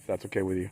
if that's okay with you.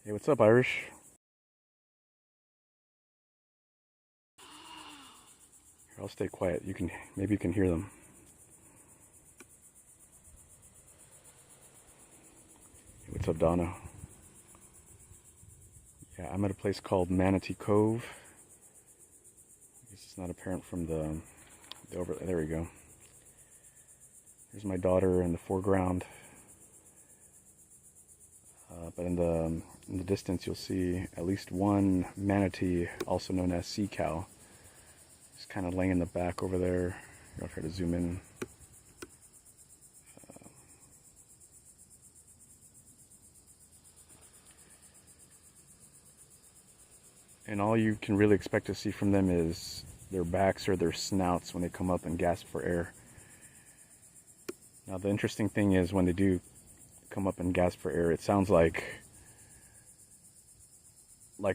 Hey, what's up, Irish? Here, I'll stay quiet. Maybe you can hear them. Hey, what's up, Donna? Yeah, I'm at a place called Manatee Cove. I guess it's not apparent from the over. There we go. There's my daughter in the foreground. But in the distance, you'll see at least one manatee, also known as sea cow. Just kind of laying in the back over there. Here, I'll try to zoom in. And all you can really expect to see from them is their backs or their snouts when they come up and gasp for air. Now, the interesting thing is when they do come up and gasp for air, it sounds like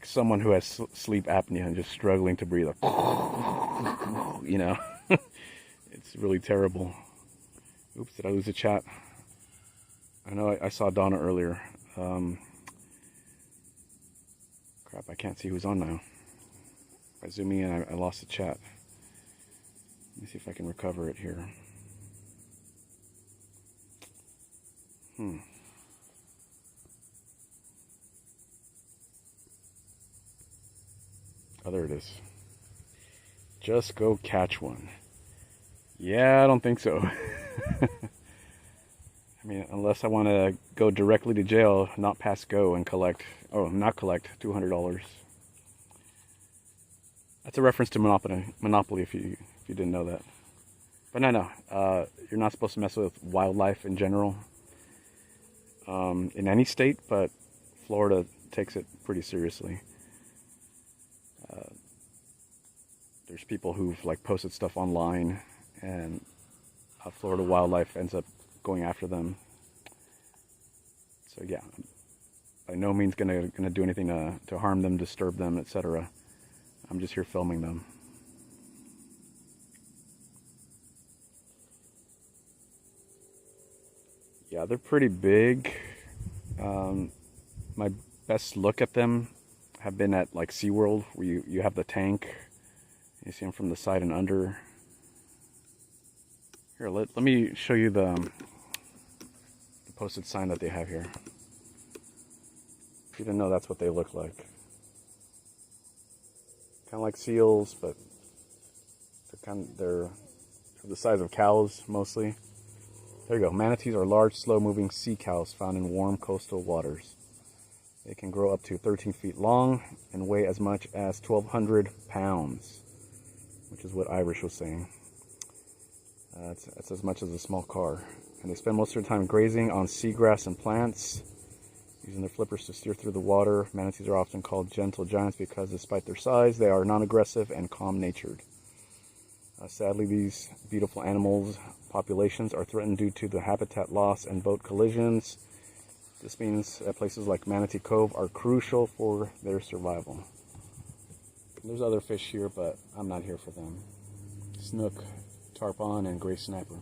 someone who has sleep apnea and just struggling to breathe. You know, it's really terrible. Oops, did I lose the chat? I know I saw Donna earlier. Crap, I can't see who's on now. By zooming in, I lost the chat. Let me see if I can recover it here. Oh, there it is. Just go catch one. Yeah, I don't think so. I mean, unless I want to go directly to jail, not pass go and not collect $200. That's a reference to Monopoly if you didn't know that. But no, you're not supposed to mess with wildlife in general. In any state, but Florida takes it pretty seriously. There's people who've posted stuff online, and Florida wildlife ends up going after them. So yeah, by no means gonna do anything to harm them, disturb them, etc. I'm just here filming them. Yeah, they're pretty big. My best look at them have been at SeaWorld, where you have the tank. You see them from the side and under. Here, let me show you the posted sign that they have here. If you didn't know, that's what they look like. Kind of like seals, but they're the size of cows mostly. There you go. Manatees are large, slow-moving sea cows found in warm coastal waters. They can grow up to 13 feet long and weigh as much as 1,200 pounds, which is what Irish was saying. It's as much as a small car. And they spend most of their time grazing on seagrass and plants, using their flippers to steer through the water. Manatees are often called gentle giants because, despite their size, they are non-aggressive and calm-natured. Sadly, these beautiful animals' populations are threatened due to the habitat loss and boat collisions. This means that places like Manatee Cove are crucial for their survival. There's other fish here, but I'm not here for them. Snook, tarpon, and gray snapper.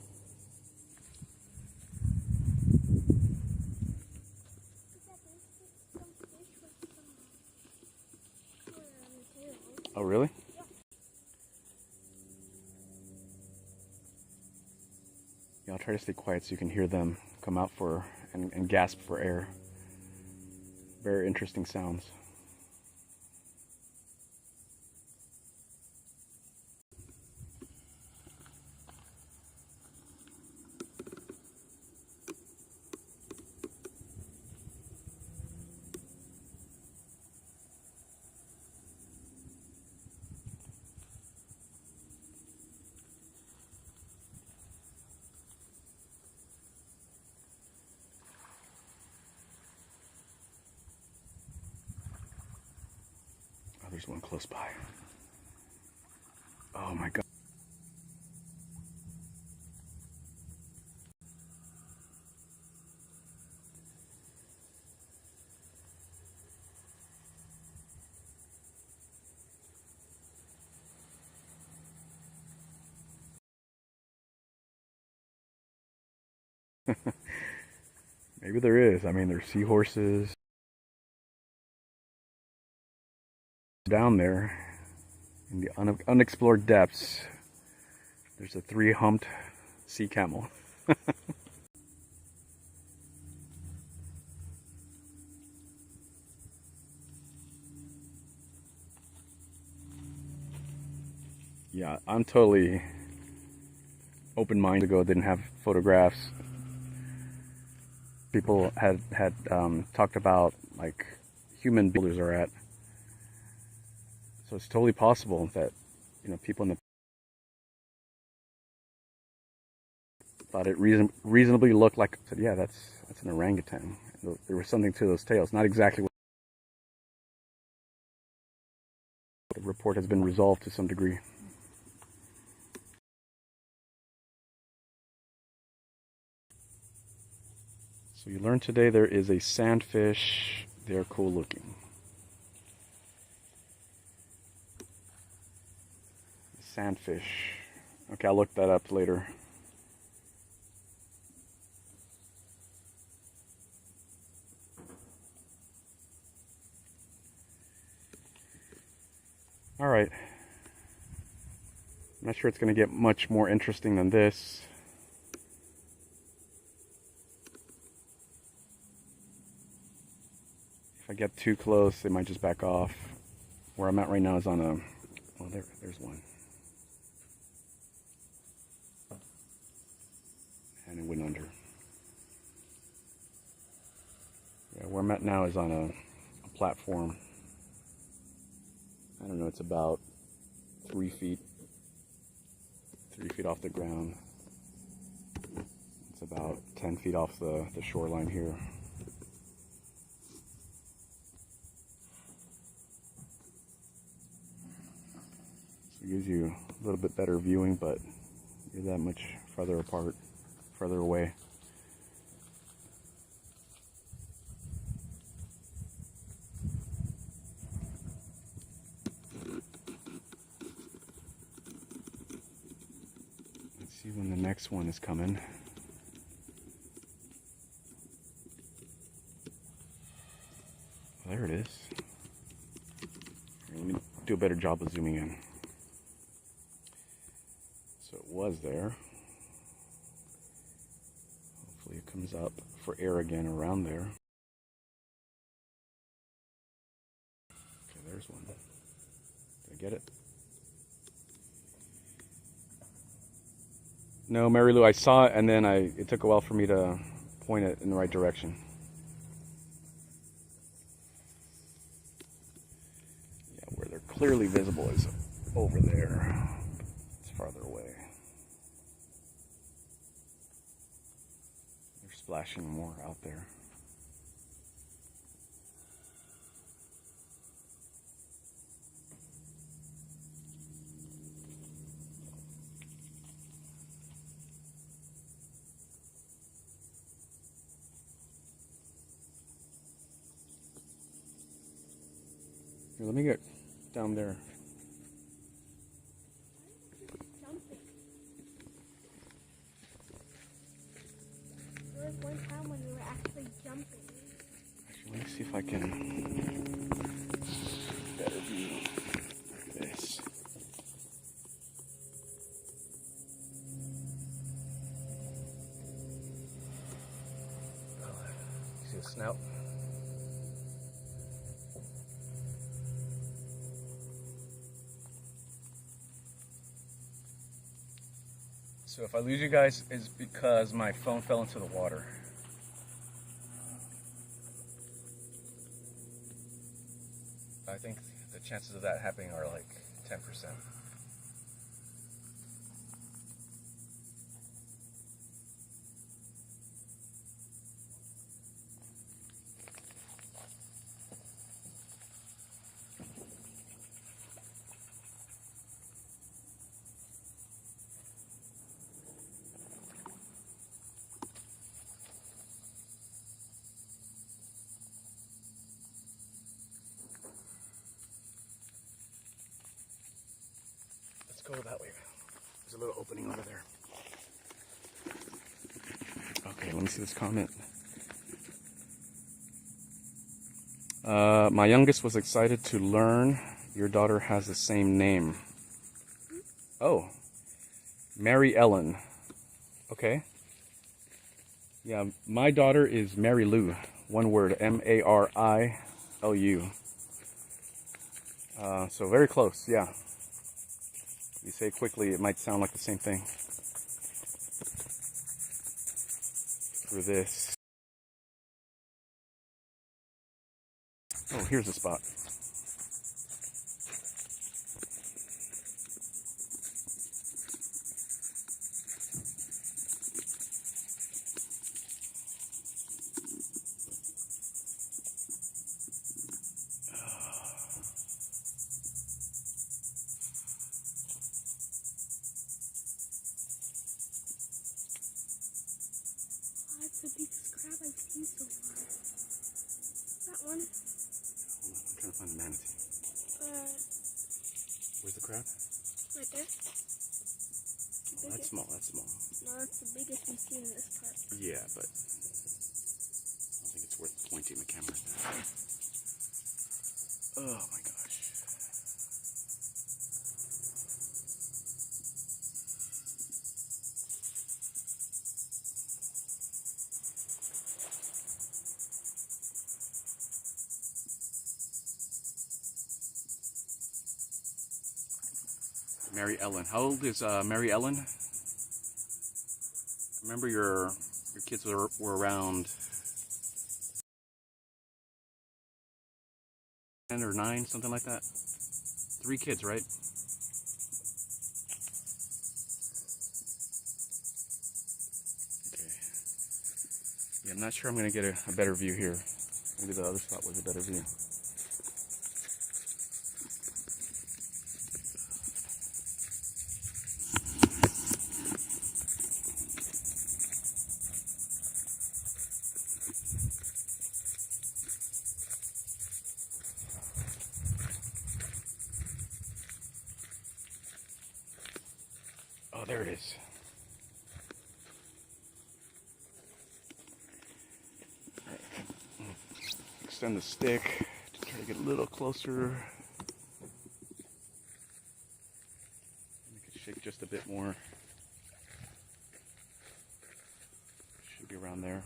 Oh, really? Yeah. Yeah, I'll try to stay quiet so you can hear them come out for and gasp for air. Very interesting sounds. Oh, there's one close by. Oh my God. Maybe there is. I mean, there's seahorses down there in the unexplored depths. There's a 3-humped sea camel. Yeah, I'm totally open-minded. Ago, didn't have photographs. People had talked about like human builders are at. So it's totally possible that, you know, people in the thought it reasonably looked like. I said, yeah, that's an orangutan. There was something to those tails. Not exactly what the report has been resolved to some degree. So you learned today there is a sandfish. They're cool looking. Sandfish. Okay, I'll look that up later. All right. I'm not sure it's going to get much more interesting than this. If I get too close, they might just back off. Where I'm at right now is on a... Oh, there's one. And it went under. Yeah, where I'm at now is on a platform. I don't know, it's about 3 feet. 3 feet off the ground. It's about 10 feet off the shoreline here. So it gives you a little bit better viewing, but you're that much farther apart, farther away. Let's see when the next one is coming. There it is. Let me do a better job of zooming in. So it was there. Hopefully it comes up for air again around there. Okay, there's one. Did I get it? No, Mary Lou, I saw it and then it took a while for me to point it in the right direction. Where they're clearly visible is over there. It's farther away. They're splashing more out there. Here, let me get down there. There was one time when you were actually jumping. Actually, let me see if I can better view like this. see the snout. So if I lose you guys, it's because my phone fell into the water. I think the chances of that happening are like 10%. Go that way. There's a little opening over there. Okay, let me see this comment. My youngest was excited to learn your daughter has the same name. Oh, Mary Ellen. Okay. Yeah, my daughter is Mary Lou. One word, M-A-R-I-L-U. So very close, yeah. You say it quickly, it might sound like the same thing. For this. Oh, here's a spot. That's the biggest crab I've seen so far. That one? Hold on, I'm trying to find the manatee. Where's the crab? Right there. Oh, that's small, that's small. No, that's the biggest we've seen in this park. Yeah, but I don't think it's worth pointing the camera at that. Oh my gosh. Mary Ellen. How old is Mary Ellen? Remember your kids were around 10 or 9, something like that? 3 kids, right? Okay. Yeah, I'm not sure I'm going to get a better view here. Maybe the other spot was a better view. Oh, there it is. Extend the stick to try to get a little closer. Make it shake just a bit more. Should be around there.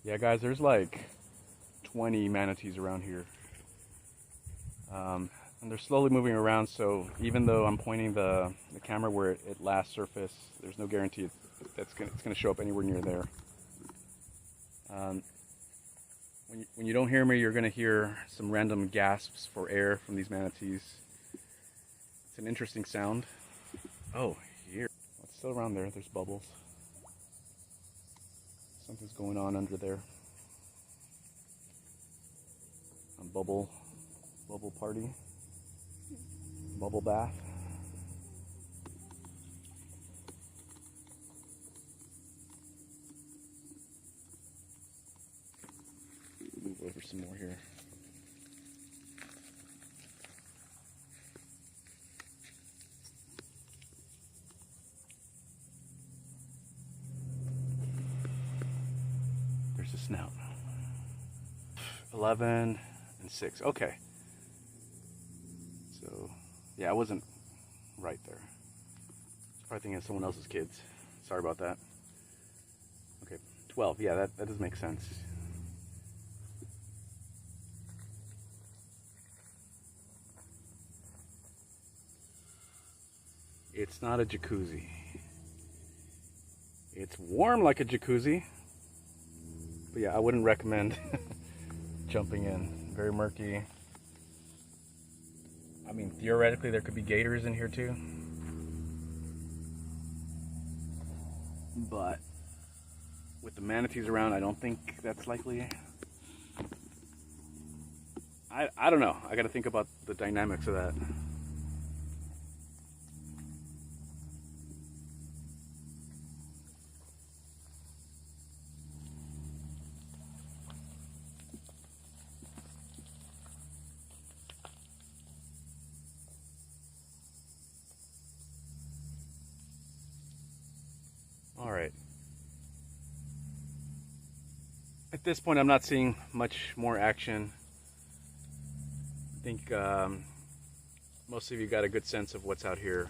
Yeah, guys, there's like 20 manatees around here. And they're slowly moving around, so even though I'm pointing the camera where it last surfaced, there's no guarantee it's going to show up anywhere near there. When you don't hear me, you're going to hear some random gasps for air from these manatees. It's an interesting sound. Oh, here. It's still around there. There's bubbles. Something's going on under there. A bubble party. Bubble bath. Move over some more here. There's a snout. 11 and 6. Okay. So, yeah, I wasn't right there. I was probably thinking of someone else's kids. Sorry about that. Okay, 12. Yeah, that does make sense. It's not a jacuzzi. It's warm like a jacuzzi. But yeah, I wouldn't recommend jumping in. Very murky. I mean, theoretically, there could be gators in here too. But with the manatees around, I don't think that's likely. I don't know. I got to think about the dynamics of that. All right. At this point, I'm not seeing much more action. I think most of you got a good sense of what's out here.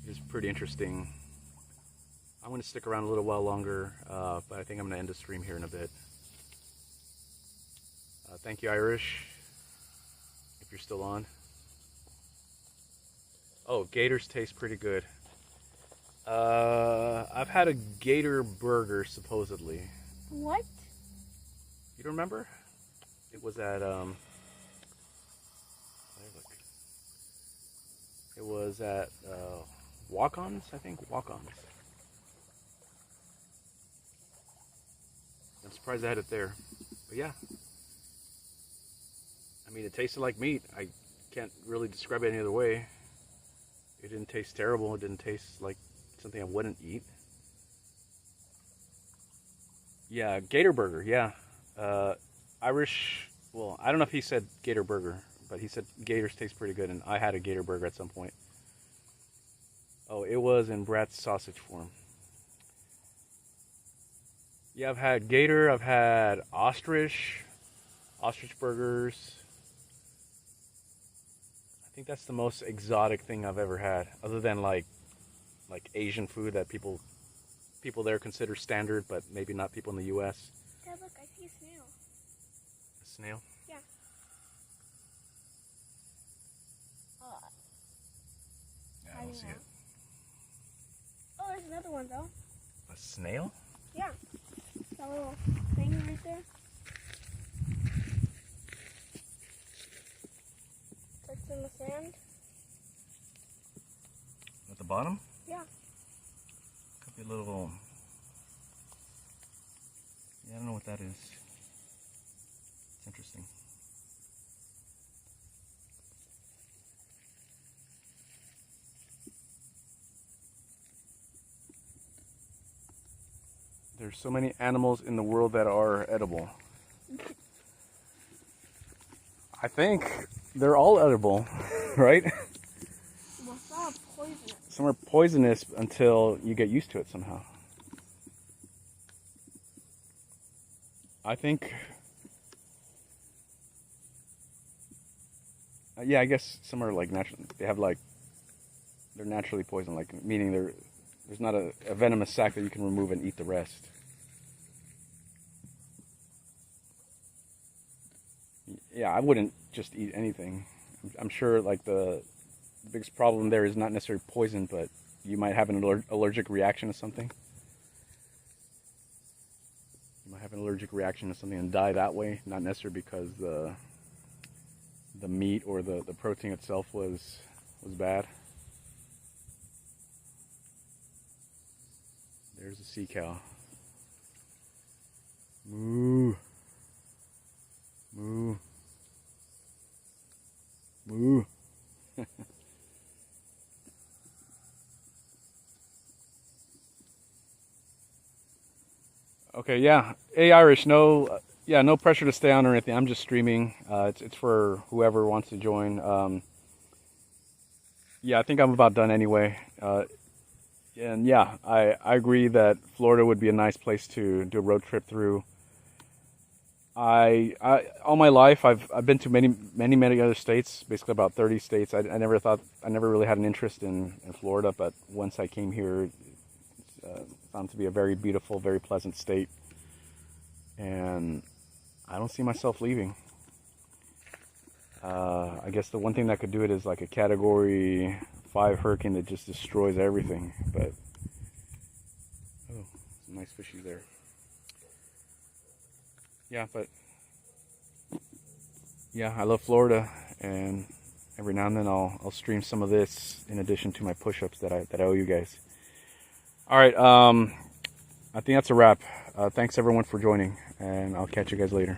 It's pretty interesting. I'm going to stick around a little while longer, but I think I'm going to end the stream here in a bit. Thank you, Irish, if you're still on. Oh, gators taste pretty good. I've had a gator burger, supposedly. What? You don't remember? It was at, look. It was at, Walk-Ons, I think? Walk-Ons. I'm surprised I had it there. But yeah. I mean, it tasted like meat. I can't really describe it any other way. It didn't taste terrible. It didn't taste like something I wouldn't eat. Yeah, gator burger, yeah. Irish, well, I don't know if he said gator burger, but he said gators taste pretty good, and I had a gator burger at some point. Oh, it was in Brat's sausage form. Yeah, I've had gator, I've had ostrich burgers. I think that's the most exotic thing I've ever had, other than like Asian food that people there consider standard, but maybe not people in the U.S. Dad, look, I see a snail. A snail? Yeah. Yeah, I don't see it. Oh, there's another one though. A snail? Yeah. That little thing right there. It's in the sand. At the bottom? Yeah. Could be a little... Yeah, I don't know what that is. It's interesting. There's so many animals in the world that are edible. I think they're all edible, right? Well, some are poisonous. Some are poisonous until you get used to it somehow. I think... yeah, I guess some are like natural. They have like... They're naturally poisoned, like meaning there's not a venomous sac that you can remove and eat the rest. Yeah, I wouldn't just eat anything. I'm sure like the biggest problem there is not necessarily poison, but you might have an allergic reaction to something. You might have an allergic reaction to something and die that way, not necessarily because the meat or the protein itself was bad. There's a sea cow. Moo. Moo. Moo. Okay, yeah. Hey, Irish, no pressure to stay on or anything. I'm just streaming. It's for whoever wants to join. Yeah, I think I'm about done anyway. And yeah, I agree that Florida would be a nice place to do a road trip through. All my life I've been to many other states, basically about 30 states. I never really had an interest in Florida, but once I came here, found it to be a very beautiful, very pleasant state, and I don't see myself leaving. I guess the one thing that could do it is like a Category 5 hurricane that just destroys everything. But oh, some nice fishies there. Yeah, but yeah, I love Florida, and every now and then I'll stream some of this in addition to my push-ups that I owe you guys. All right, I think that's a wrap. Thanks everyone for joining, and I'll catch you guys later.